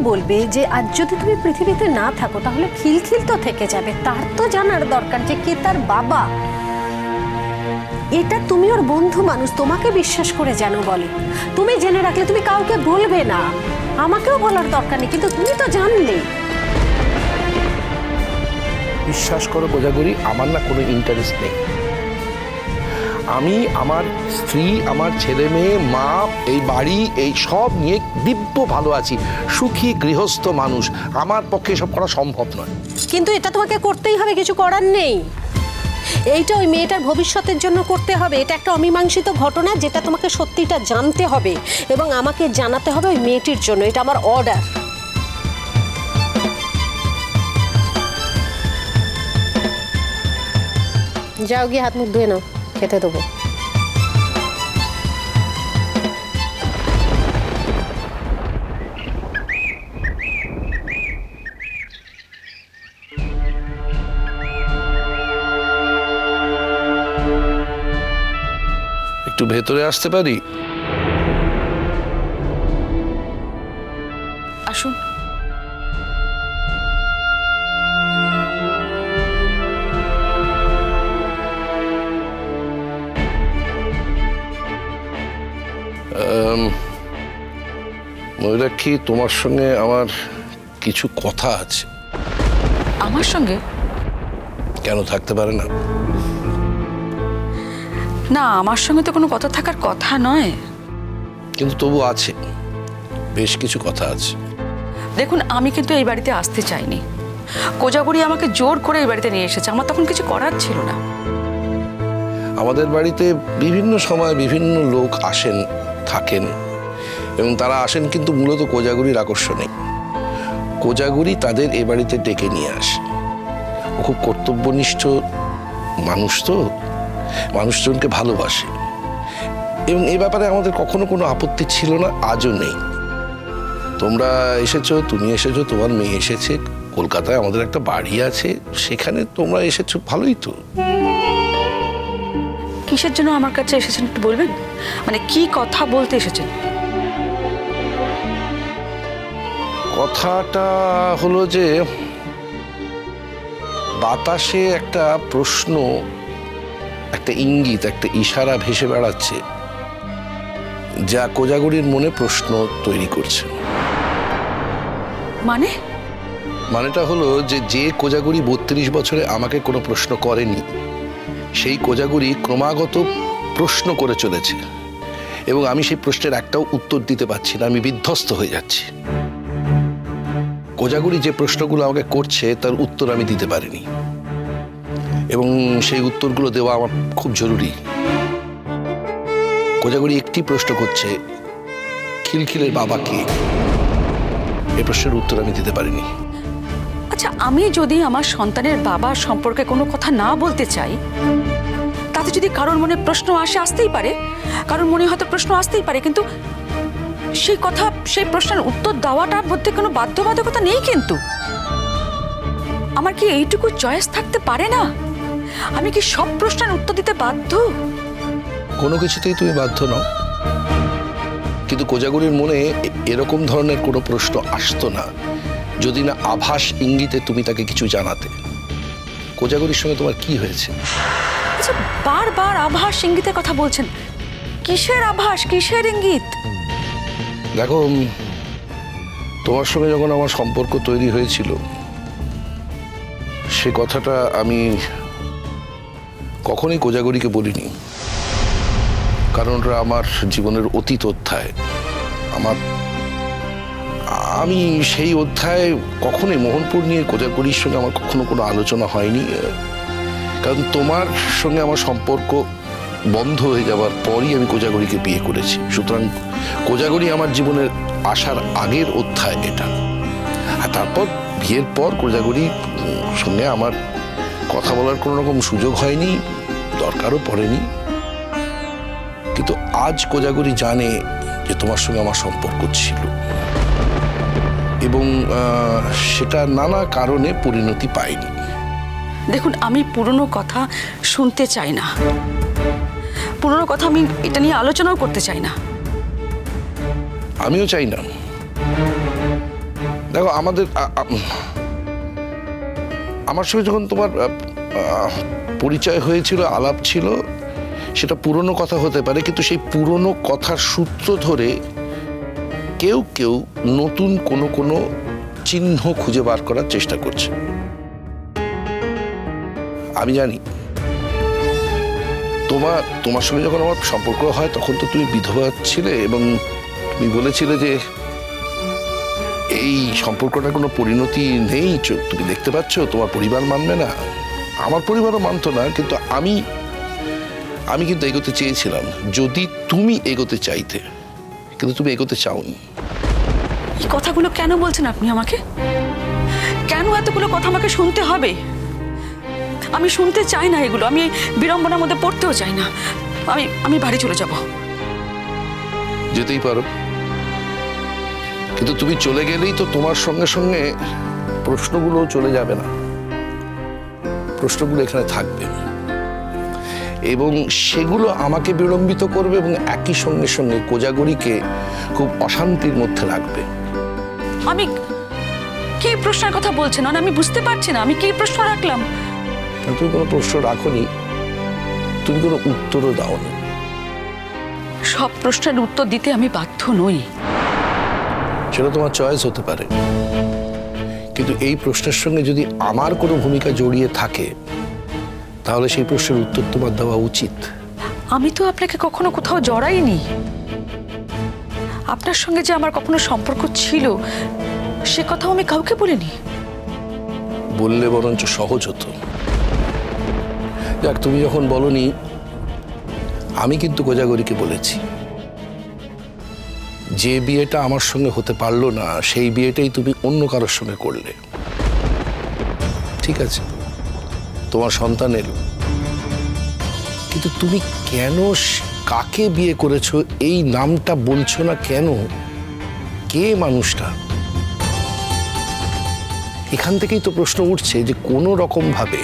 বলবে যে আজ যদি তুমি পৃথিবীতে না থাকো তাহলে খিলখিল তো থেকে যাবে, তার তো জানার দরকার যে কে তার বাবা। এটা তুমি ওর বন্ধু মানুষ, তোমাকে বিশ্বাস করে যেন বলে, তুমি জেনে রাখলে তুমি কাউকে বলবে না, আমাকেও বলার দরকার নেই, কিন্তু তুমি তো জানলে। বিশ্বাস করো কোজাগরি, আমার না কোনো ইন্টারেস্ট নেই। আমি আমার স্ত্রী, আমার ছেলে মেয়ে, মা, এই বাড়ি, এই সব নিয়ে দিব্য ভালো আছি, সুখী গৃহস্থ মানুষ। আমার পক্ষে এসব করা সম্ভব নয়। কিন্তু এটা তোমাকে করতেই হবে, কিছু করার নেই। এইটা ওই মেয়েটার ভবিষ্যতের জন্য করতে হবে। এটা একটা অমীমাংসিত ঘটনা, যেটা তোমাকে সত্যিটা জানতে হবে এবং আমাকে জানাতে হবে ওই মেয়েটির জন্য। এটা আমার অর্ডার। যাও গিয়ে হাত মুখ ধুয়ে নাও, খেতে দেবো। একটু ভেতরে আসতে পারি? আসুন। ময়ূরাক্ষী, তোমার সঙ্গে আমার কিছু কথা আছে। আমার সঙ্গে? কেন থাকতে পারে না? না, আমার সঙ্গে তো কোনো কথা থাকার কথা নয়, কিন্তু তবু আছে, বেশ কিছু কথা আছে। দেখুন, আমি কিন্তু এই বাড়িতে আসতে চাইনি। কোজাগরি আমাকে জোর করে এই বাড়িতে নিয়ে এসেছে, আমার তখন কিছু করার ছিল না। আমাদের বাড়িতে বিভিন্ন সময় বিভিন্ন লোক আসেন, থাকেন, এবং তারা আসেন কিন্তু মূলত কোজাগরির আকর্ষণে। কোজাগরি তাদের এ বাড়িতে ডেকে নিয়ে আসে। ও খুব কর্তব্যনিষ্ঠ মানুষ, তো মানুষজনকে ভালোবাসে, এবং এ ব্যাপারে আমাদের কখনো কোনো আপত্তি ছিল না, আজও নেই। তোমরা এসেছো, তুমি এসেছো, তোমার মেয়ে এসেছে, কলকাতায় আমাদের একটা বাড়ি আছে, সেখানে তোমরা এসেছো, ভালোই তো। কিসের জন্য আমার কাছে এসেছেন একটু বলবেন? মানে কি কথা বলতে এসেছেন? কথাটা হলো যে বাতাসে একটা প্রশ্ন, একটা ইঙ্গিত, একটা ইশারা ভেসে বেড়াচ্ছে, যা কোজাগরির মনে প্রশ্ন তৈরি করছে। মানেটা হলো যে কোজাগরি 32 বছরে আমাকে কোনো প্রশ্ন করেনি, সেই কোজাগরি ক্রমাগত প্রশ্ন করে চলেছে, এবং আমি সেই প্রশ্নের একটাও উত্তর দিতে পারছি না, আমি বিধ্বস্ত হয়ে যাচ্ছি। কোজাগরি যে প্রশ্নগুলো আমাকে করছে তার উত্তর আমি দিতে পারিনি, এবং সেই উত্তরগুলো দেওয়া আমার খুব জরুরি। কোজাগরি একটি প্রশ্ন করছে, খিলখিলের বাবা কে? এই প্রশ্নের উত্তর আমি দিতে পারিনি। আচ্ছা, আমি যদি আমার সন্তানের বাবা সম্পর্কে কোনো কথা না বলতে চাই, তাতে যদি কারোর মনে প্রশ্ন আসতেই পারে, কারোর মনে হয়তো প্রশ্ন আসতেই পারে, কিন্তু সেই প্রশ্নের উত্তর দেওয়াটার মধ্যে কোনো বাধ্যবাধকতা নেই। কিন্তু আমার কি এইটুকু চয়েস থাকতে পারে না? আমি কি সব প্রশ্নের উত্তর দিতে বাধ্য? কোনো কিছুতেই তুমি বাধ্য নও, কিন্তু কোজাগরির মনে এরকম ধরনের কোনো প্রশ্ন আসতো না যদি না আভাস ইঙ্গিতে তুমি তাকে কিছু জানাতে। কোজাগরির সঙ্গে তোমার কি হয়েছে? আচ্ছা, বারবার আভাস ইঙ্গিতের কথা বলছেন, কিসের আভাস, কিসের ইঙ্গিত? দেখো, তোমার সঙ্গে যখন আমার সম্পর্ক তৈরি হয়েছিল, সে কথাটা আমি কখনোই কোজাগরিকে বলিনি, কারণ ওরা আমার জীবনের অতীত অধ্যায়। আমি সেই অধ্যায় কখনোই মোহনপুর নিয়ে কোজাগরির সঙ্গে আমার কখনো কোনো আলোচনা হয়নি, কারণ তোমার সঙ্গে আমার সম্পর্ক বন্ধ হয়ে যাওয়ার পরই আমি কোজাগরিকে বিয়ে করেছি। সুতরাং কোজাগরি আমার জীবনের আসার আগের অধ্যায় এটা। আর তারপর বিয়ের পর কোজাগরির সঙ্গে আমার কথা বলার কোনো রকম সুযোগ হয়নি, দরকারও পড়েনি। কিন্তু আজ কোজাগরি জানে যে তোমার সঙ্গে আমার সম্পর্ক ছিল, এবং সেটা নানা কারণে পরিণতি পায়নি। দেখুন, আমি পুরনো কথা শুনতে চাই না, পুরনো কথা আমি এটা নিয়ে আলোচনাও করতে চাই না। আমিও চাই না, দেখো আমার সঙ্গে যখন তোমার পরিচয় হয়েছিল, আলাপ ছিল, সেটা পুরনো কথা হতে পারে, কিন্তু সেই পুরনো কথার সূত্র ধরে কেউ কেউ নতুন কোনো চিহ্ন খুঁজে বার করার চেষ্টা করছে। আমি জানি তোমার সঙ্গে যখন আমার সম্পর্ক হয় তখন তো তুমি বিধবা ছিলে এবং তুমি বলেছিলে যে এই সম্পর্কটার কোনো পরিণতি নেই, তুমি দেখতে পাচ্ছ তোমার পরিবার মানবে না। আমার পরিবারও মানতো না, কিন্তু আমি কিন্তু এগোতে চেয়েছিলাম যদি তুমি এগোতে চাইতে, কিন্তু তুমি এগোতে চাওনি। এই কথাগুলো কেন বলছেন আপনি আমাকে? কেন এতগুলো কথা আমাকে শুনতে হবে? আমি শুনতে চাই না এগুলো, আমি বিড়ম্বনার মধ্যে পড়তেও চাই না। আমি বাড়ি চলে যাব। যেতেই পারো, কিন্তু তুমি চলে গেলেই তো তোমার সঙ্গে সঙ্গে প্রশ্নগুলো চলে যাবে না, প্রশ্নগুলো এখানে থাকবে এবং সেগুলো আমাকে বিড়ম্বিত করবে এবং একই সঙ্গে সঙ্গে কোজাগরীকে খুব অশান্তির মধ্যে রাখবে। আমি কি প্রশ্নের কথা বলছেন? আমি বুঝতে পারছি না আমি কি প্রশ্ন রাখলাম। তুমি কোনো প্রশ্ন রাখোনি, তুমি কোনো উত্তরও দাওনি। সব প্রশ্নের উত্তর দিতে আমি বাধ্য নই। সেটা তোমার চয়েস হতে পারে, কিন্তু এই প্রশ্নের সঙ্গে যদি আমার কোনো ভূমিকা জড়িয়ে থাকে তাহলে সেই প্রশ্নের উত্তর তোমার দেওয়া উচিত। আমি তো আপনাকে কখনো কোথাও জড়াইনি। আপনার সঙ্গে যে আমার কখনো সম্পর্ক ছিল সে কথাও আমি কাউকে বলিনি। বললে বরঞ্চ সহজ হতো। যাক, তুমি যখন বলনি, আমি কিন্তু কোজাগরীকে বলেছি যে বিয়েটা আমার সঙ্গে হতে পারলো না সেই বিয়েটাই তুমি অন্য কারোর সঙ্গে করলে। ঠিক আছে, তোমার সন্তান এলো, কিন্তু তুমি কেন কাকে বিয়ে করেছো এই নামটা বলছো না কেন? কে মানুষটা? এখান থেকেই তো প্রশ্ন উঠছে যে কোনো রকম ভাবে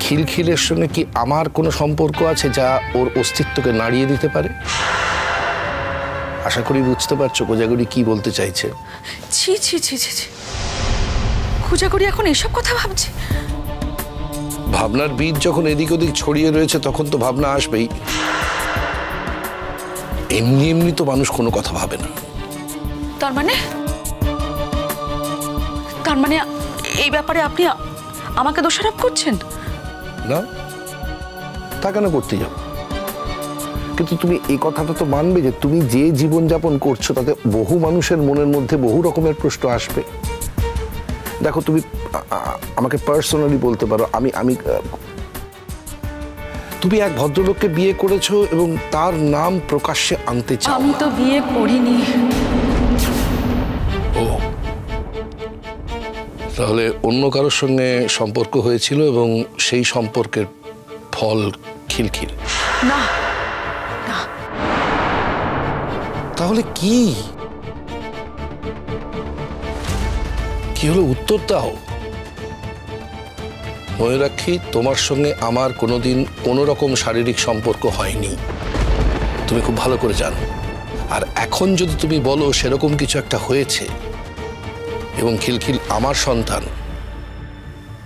খিলখিলের সঙ্গে কি আমার কোনো সম্পর্ক আছে যা ওর অস্তিত্বকে নাড়িয়ে দিতে পারে? আশা করি বুঝতে পারছো কোজাগরী কি বলতে চাইছে। ছি ছি ছি ছি ছি, কোজাগরী এখন এসব কথা ভাবছে? ভাবনার বীজ যখন এদিক ওদিক ছড়িয়ে রয়েছে তখন তো ভাবনা আসবেই। এমনি এমনি তো মানুষ কোনো কথা ভাবে না। তার মানে এই ব্যাপারে আপনি আমাকে দোষারোপ করছেন? না, তা কেন করতে যাও? কিন্তু তুমি এই কথাটা তো মানবে যে তুমি যে জীবনযাপন করছো তাতে বহু মানুষের মনের মধ্যে বহু রকমের প্রশ্ন আসবে। দেখো, তুমি আমাকে পার্সোনালি বলতে পারো, আমি তুমি এক ভদ্রলোককে বিয়ে করেছো এবং তার নাম প্রকাশ্যে আনতে চাও। আমি তো বিয়ে করিনি। ও, তাহলে অন্য কারোর সঙ্গে সম্পর্ক হয়েছিল এবং সেই সম্পর্কের ফল খিলখিল? না। তাহলে কি হলো? উত্তর দাও। ময়ূরাক্ষী, তোমার সঙ্গে আমার কোনোদিন কোনো রকম শারীরিক সম্পর্ক হয়নি, তুমি খুব ভালো করে জানো। আর এখন যদি তুমি বলো সেরকম কিছু একটা হয়েছে এবং খিলখিল আমার সন্তান,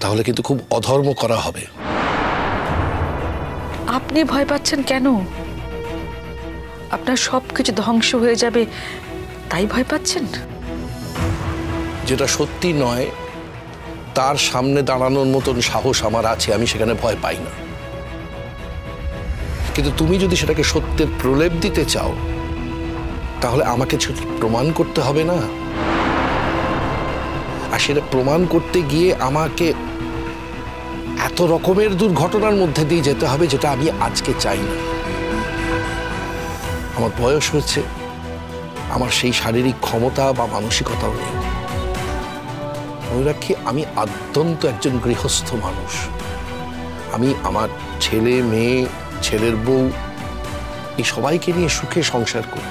তাহলে কিন্তু খুব অধর্ম করা হবে। আপনি ভয় পাচ্ছেন কেন? আপনার সবকিছু ধ্বংস হয়ে যাবে তাই ভয় পাচ্ছেন? যেটা সত্যি নয় তার সামনে দাঁড়ানোর মতন সাহস আমার আছে, আমি সেখানে ভয় পাই না। কিন্তু তুমি যদি সেটাকে সত্যের প্রলেপ দিতে চাও তাহলে আমাকে প্রমাণ করতে হবে না? আর সেটা প্রমাণ করতে গিয়ে আমাকে এত রকমের দুর্ঘটনার মধ্যে দিয়ে যেতে হবে যেটা আমি আজকে চাই না। আমার বয়স হচ্ছে, আমার সেই শারীরিক ক্ষমতা বা মানসিকতাও নেই। ময়ূরাক্ষী, আমি আদ্যন্ত একজন গৃহস্থ মানুষ। আমি আমার ছেলে মেয়ে, ছেলের বউ, এই সবাইকে নিয়ে সুখে সংসার করি।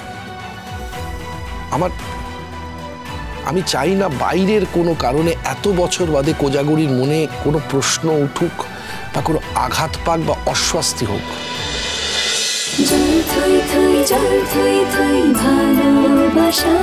আমি চাই না বাইরের কোনো কারণে এত বছর বাদে কোজাগরীর মনে কোনো প্রশ্ন উঠুক বা কোনো আঘাত পাক বা অস্বস্তি হোক। জল থই থই জল থই থই ভালোবাসা।